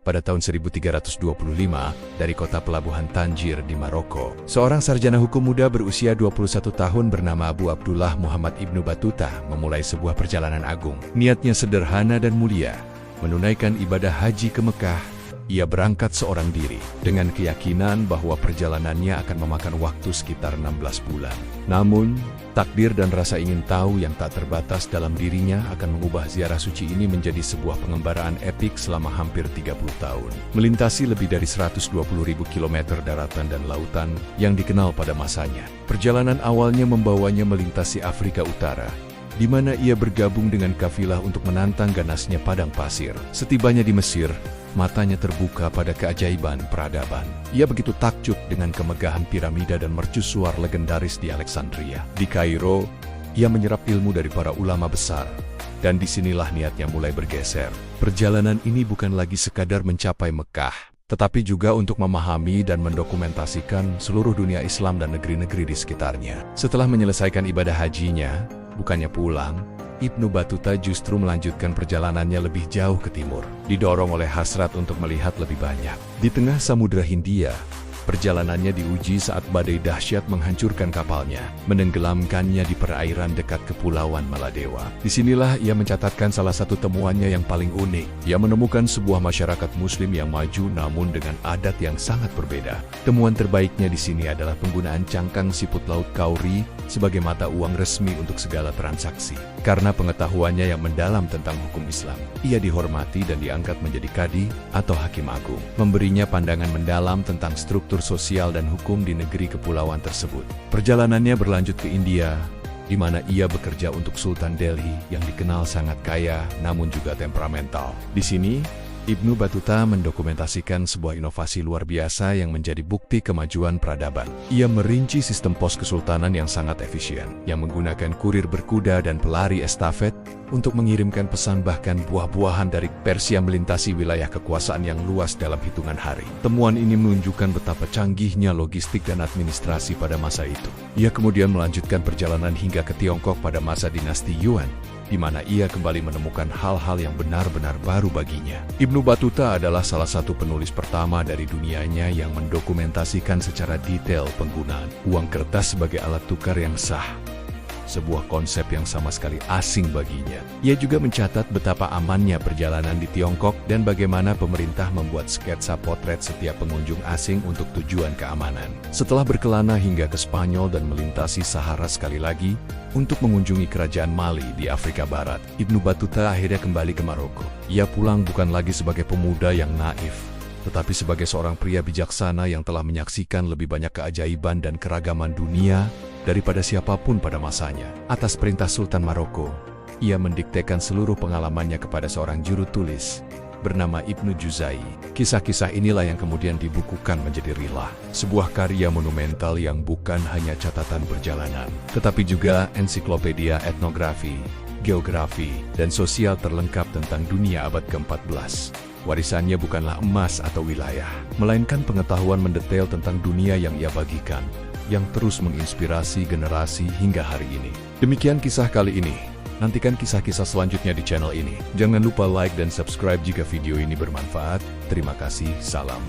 pada tahun 1325 dari kota pelabuhan Tanjir di Maroko. Seorang sarjana hukum muda berusia 21 tahun bernama Abu Abdullah Muhammad Ibnu Battuta memulai sebuah perjalanan agung. Niatnya sederhana dan mulia, menunaikan ibadah haji ke Mekah. Ia berangkat seorang diri, dengan keyakinan bahwa perjalanannya akan memakan waktu sekitar 16 bulan. Namun, takdir dan rasa ingin tahu yang tak terbatas dalam dirinya akan mengubah ziarah suci ini menjadi sebuah pengembaraan epik selama hampir 30 tahun. Melintasi lebih dari 120.000 km daratan dan lautan yang dikenal pada masanya. Perjalanan awalnya membawanya melintasi Afrika Utara, di mana ia bergabung dengan kafilah untuk menantang ganasnya padang pasir. Setibanya di Mesir, matanya terbuka pada keajaiban peradaban. Ia begitu takjub dengan kemegahan piramida dan mercusuar legendaris di Alexandria. Di Kairo, ia menyerap ilmu dari para ulama besar, dan disinilah niatnya mulai bergeser. Perjalanan ini bukan lagi sekadar mencapai Mekah, tetapi juga untuk memahami dan mendokumentasikan seluruh dunia Islam dan negeri-negeri di sekitarnya. Setelah menyelesaikan ibadah hajinya, bukannya pulang, Ibnu Battuta justru melanjutkan perjalanannya lebih jauh ke timur, didorong oleh hasrat untuk melihat lebih banyak. Di tengah Samudra Hindia, perjalanannya diuji saat badai dahsyat menghancurkan kapalnya, menenggelamkannya di perairan dekat Kepulauan Maladewa. Disinilah ia mencatatkan salah satu temuannya yang paling unik. Ia menemukan sebuah masyarakat Muslim yang maju namun dengan adat yang sangat berbeda. Temuan terbaiknya di sini adalah penggunaan cangkang siput laut kauri sebagai mata uang resmi untuk segala transaksi. Karena pengetahuannya yang mendalam tentang hukum Islam, ia dihormati dan diangkat menjadi kadi atau hakim agung, memberinya pandangan mendalam tentang struktur sosial dan hukum di negeri kepulauan tersebut. Perjalanannya berlanjut ke India, di mana ia bekerja untuk Sultan Delhi yang dikenal sangat kaya namun juga temperamental. Di sini, Ibnu Battuta mendokumentasikan sebuah inovasi luar biasa yang menjadi bukti kemajuan peradaban. Ia merinci sistem pos kesultanan yang sangat efisien, yang menggunakan kurir berkuda dan pelari estafet untuk mengirimkan pesan, bahkan buah-buahan dari Persia melintasi wilayah kekuasaan yang luas dalam hitungan hari. Temuan ini menunjukkan betapa canggihnya logistik dan administrasi pada masa itu. Ia kemudian melanjutkan perjalanan hingga ke Tiongkok pada masa dinasti Yuan, di mana ia kembali menemukan hal-hal yang benar-benar baru baginya. Ibnu Battuta adalah salah satu penulis pertama dari dunianya yang mendokumentasikan secara detail penggunaan uang kertas sebagai alat tukar yang sah, sebuah konsep yang sama sekali asing baginya. Ia juga mencatat betapa amannya perjalanan di Tiongkok dan bagaimana pemerintah membuat sketsa potret setiap pengunjung asing untuk tujuan keamanan. Setelah berkelana hingga ke Spanyol dan melintasi Sahara sekali lagi, untuk mengunjungi kerajaan Mali di Afrika Barat, Ibnu Battuta akhirnya kembali ke Maroko. Ia pulang bukan lagi sebagai pemuda yang naif, tetapi sebagai seorang pria bijaksana yang telah menyaksikan lebih banyak keajaiban dan keragaman dunia daripada siapapun pada masanya. Atas perintah Sultan Maroko, ia mendiktekan seluruh pengalamannya kepada seorang juru tulis bernama Ibnu Juzai. Kisah-kisah inilah yang kemudian dibukukan menjadi Rilah, sebuah karya monumental yang bukan hanya catatan perjalanan, tetapi juga ensiklopedia etnografi, geografi, dan sosial terlengkap tentang dunia abad ke-14. Warisannya bukanlah emas atau wilayah, melainkan pengetahuan mendetail tentang dunia yang ia bagikan, yang terus menginspirasi generasi hingga hari ini. Demikian kisah kali ini. Nantikan kisah-kisah selanjutnya di channel ini. Jangan lupa like dan subscribe jika video ini bermanfaat. Terima kasih, salam.